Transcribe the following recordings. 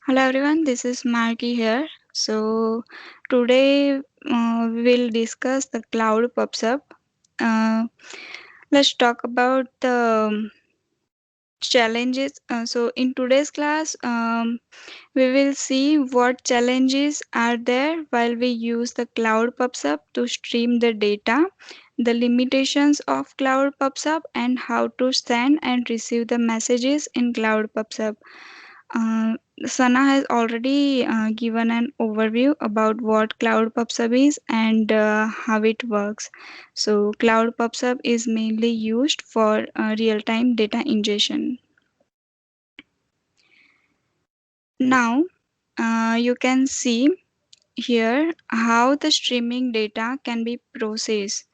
Hello everyone, this is Marky here. Today we will discuss the cloud pops up. Let's talk about the challenges. In today's class, we will see what challenges are there while we use the cloud pops up to stream the data, the limitations of cloud pops up, and how to send and receive the messages in cloud pops up. Uh, Sana has already given an overview about what Cloud PubSub is and how it works. So, Cloud PubSub is mainly used for real-time data ingestion. Now, you can see here how the streaming data can be processed.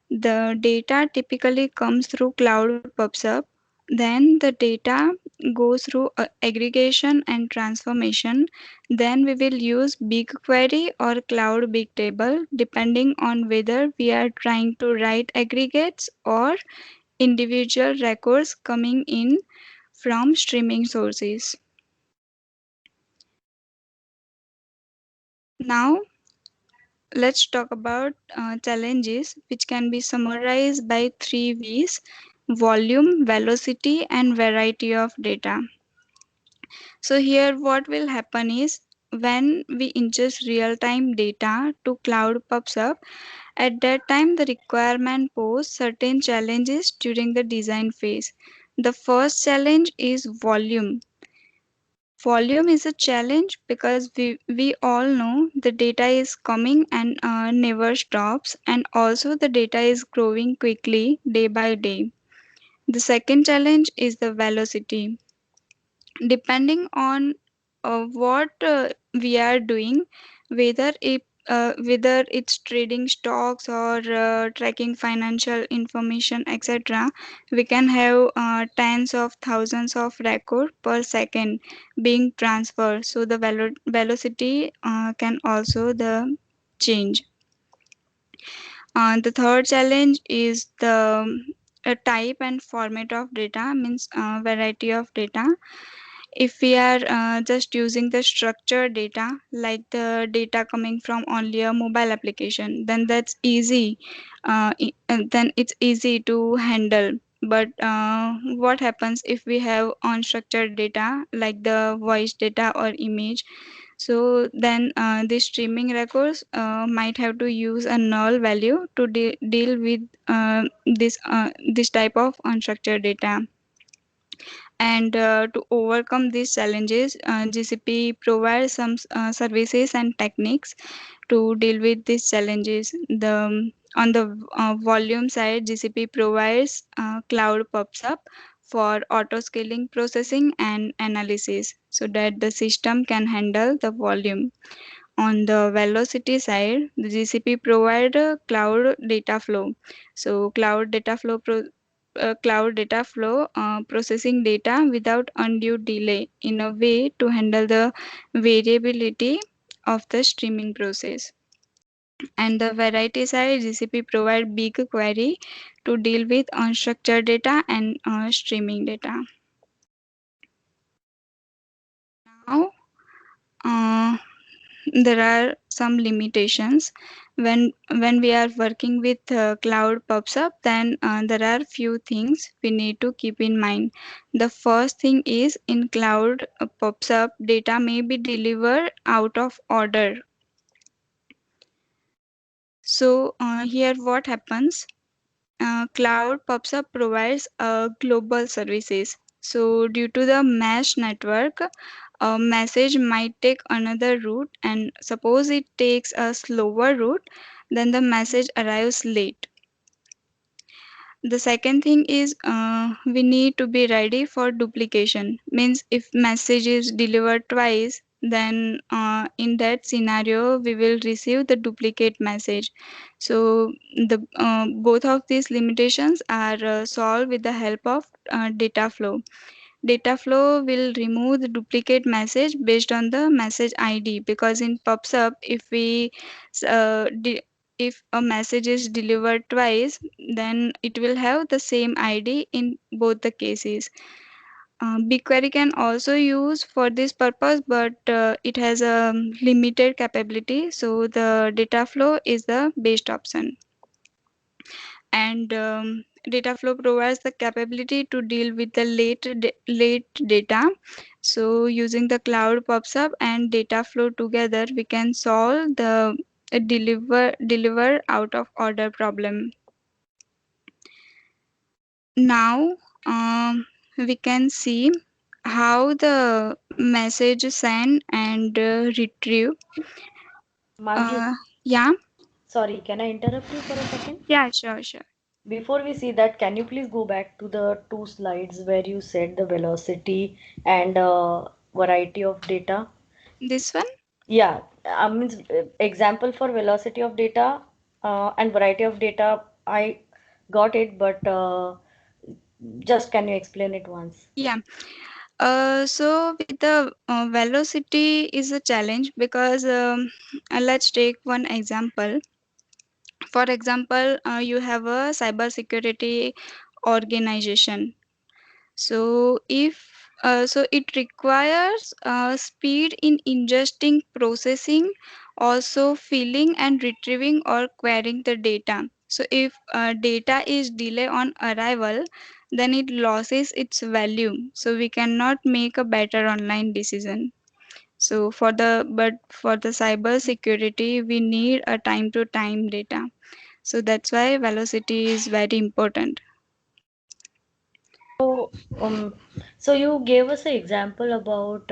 The data typically comes through Cloud PubSub. Then the data goes through aggregation and transformation. Then we will use BigQuery or Cloud Bigtable depending on whether we are trying to write aggregates or individual records coming in from streaming sources. Now let's talk about challenges which can be summarized by three V's: volume, velocity, and variety of data. So here what will happen is when we ingest real-time data to cloud pops up, at that time the requirement pose certain challenges during the design phase. The first challenge is volume. Volume is a challenge because we all know the data is coming and never stops, and also the data is growing quickly day by day. The second challenge is the velocity. Depending on what we are doing, whether it's trading stocks or tracking financial information, etc., we can have tens of thousands of record per second being transferred, so the velocity can also the change. The third challenge is the type and format of data, means variety of data. If we are just using the structured data, like the data coming from only a mobile application, then that's easy. Then it's easy to handle. But what happens if we have unstructured data, like the voice data or image? So then the streaming records might have to use a null value to deal with this type of unstructured data. And to overcome these challenges, GCP provides some services and techniques to deal with these challenges. On the volume side, GCP provides cloud pops up for auto scaling processing and analysis so that the system can handle the volume. On the velocity side, the GCP provide a cloud data flow. So cloud data flow processing data without undue delay in a way to handle the variability of the streaming process. And the variety side, GCP provide BigQuery to deal with unstructured data and streaming data. Now, uh, there are some limitations when we are working with cloud pops up. Then there are few things we need to keep in mind. The first thing is in cloud pops up, data may be delivered out of order. So here what happens, cloud pops up provides global services. So due to the mesh network, a message might take another route, and suppose it takes a slower route, then the message arrives late. The second thing is we need to be ready for duplication. Means if message is delivered twice, then in that scenario we will receive the duplicate message. So the both of these limitations are solved with the help of data flow. Data flow will remove the duplicate message based on the message ID, because in PubSub, uh, de- if a message is delivered twice, then it will have the same ID in both the cases. BigQuery can also use for this purpose, but it has a limited capability. So the data flow is the best option. And Dataflow provides the capability to deal with the late data. So using the cloud PubSub and Dataflow together, we can solve the deliver out of order problem. Now we can see how the message send and retrieve. Manju, Yeah, sorry, can I interrupt you for a second? yeah, sure, sure. Before we see that, can you please go back to the two slides where you said the velocity and variety of data? This one. Yeah, I mean, example for velocity of data and variety of data, I got it, but just can you explain it once? Yeah. So with the velocity is a challenge because let's take one example. For example, you have a cyber security organization. So if so it requires speed in ingesting, processing, also filling and retrieving or querying the data. So if data is delay on arrival, then it loses its value. So we cannot make a better online decision. So for the cyber security, we need a time to time data. So that's why velocity is very important. So, so you gave us an example about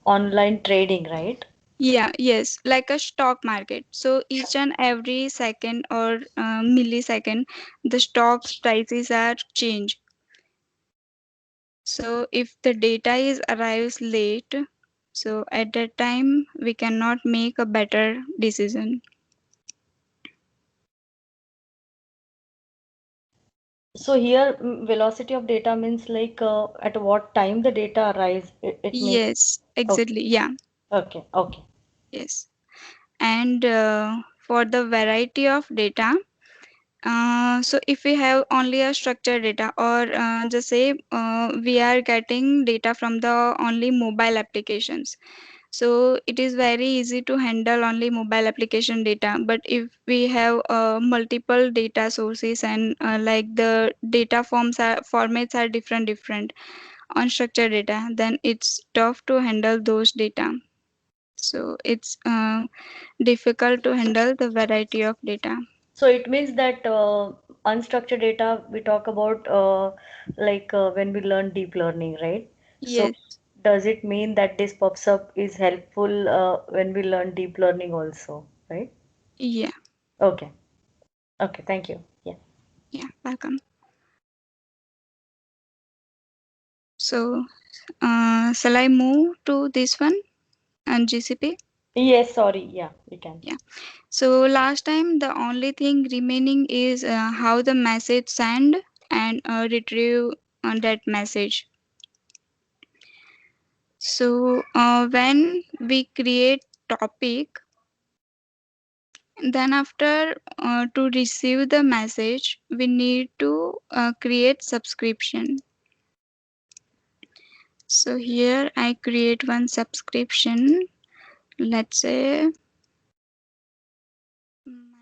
online trading, right? Yeah, yes, like a stock market. So each and every second or millisecond, the stock's prices are changed. So if the data is arrives late, so at that time we cannot make a better decision. So here, velocity of data means like at what time the data arrives. It means Yes, okay, exactly. Yeah, okay. yes. And for the variety of data, so if we have only a structured data or just say we are getting data from the only mobile applications, so it is very easy to handle only mobile application data. But if we have multiple data sources and like the data formats are different unstructured data, then it's tough to handle those data. So it's difficult to handle the variety of data. So it means that unstructured data we talk about like when we learn deep learning, right? So Yes. does it mean that this pops up is helpful when we learn deep learning also, right? Yeah. Okay, okay, thank you. Yeah. Yeah, welcome. So, shall I move to this one and GCP? Yes, sorry. Yeah, we can. Yeah. So last time the only thing remaining is how the message send and retrieve that message. So when we create topic, then after to receive the message, we need to create subscription. So here I create one subscription. Let's say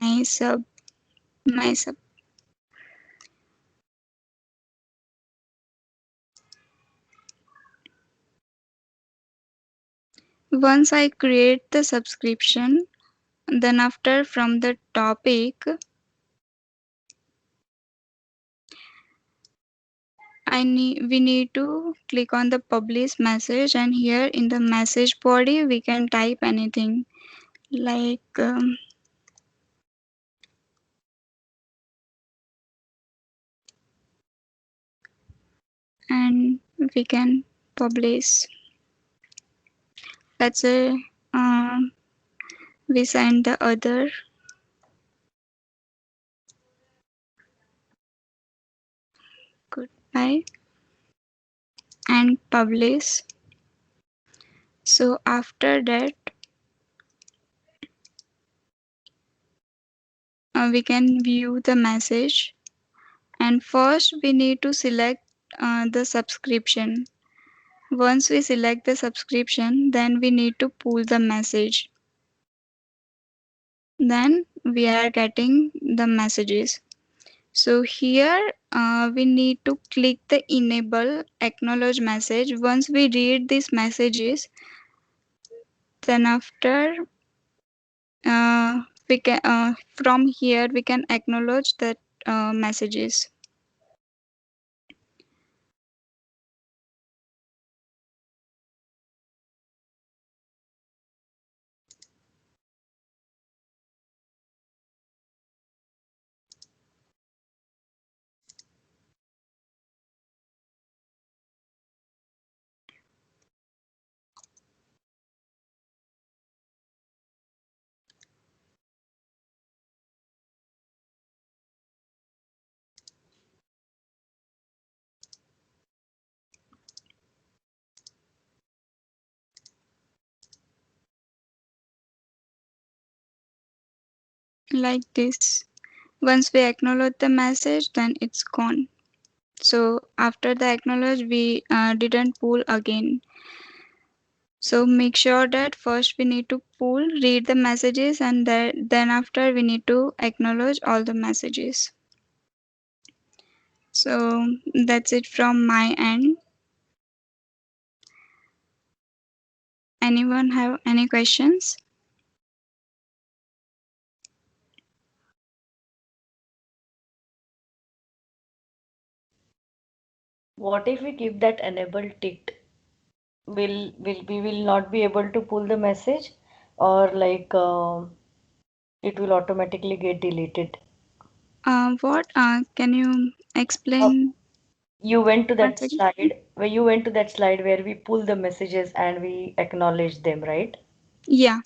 my sub my sub. Once I create the subscription, then after from the topic, we need to click on the publish message, and here in the message body we can type anything like and we can publish. Let's say um, we send the other goodbye and publish. So after that we can view the message, and first we need to select the subscription. Once we select the subscription, then we need to pull the message. Then we are getting the messages. So here we need to click the enable acknowledge message. Once we read these messages, then after we can from here we can acknowledge that messages like this. Once we acknowledge the message, then it's gone. So after the acknowledge, we didn't pull again. So make sure that first we need to pull, read the messages, and then after we need to acknowledge all the messages. So that's it from my end. Anyone have any questions? What if we keep that enable ticked? Will we will not be able to pull the message, or like it will automatically get deleted? What can you Uh, explain you went to once that again? slide where you went to that slide where we pull the messages and we acknowledge them, right? Yeah.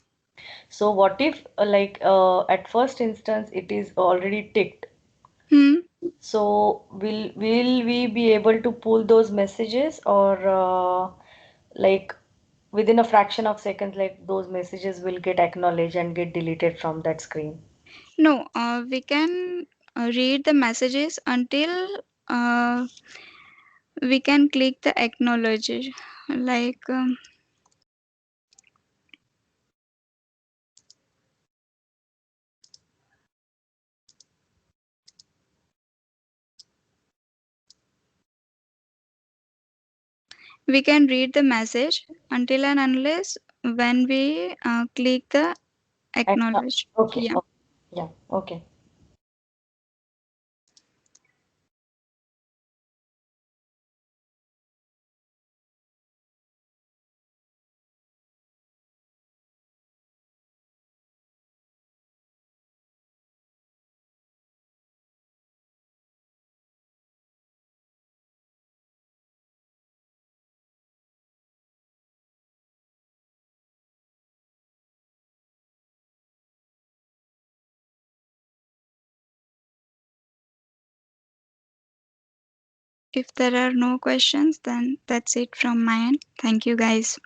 So what if at first instance it is already ticked? Hmm. So will we be able to pull those messages, or like within a fraction of seconds, like those messages will get acknowledged and get deleted from that screen? No, we can read the messages until we can click the acknowledge. Like we can read the message until and unless when we click the acknowledge. Okay, Yeah. okay, yeah, okay. If there are no questions, then that's it from my end. Thank you, guys.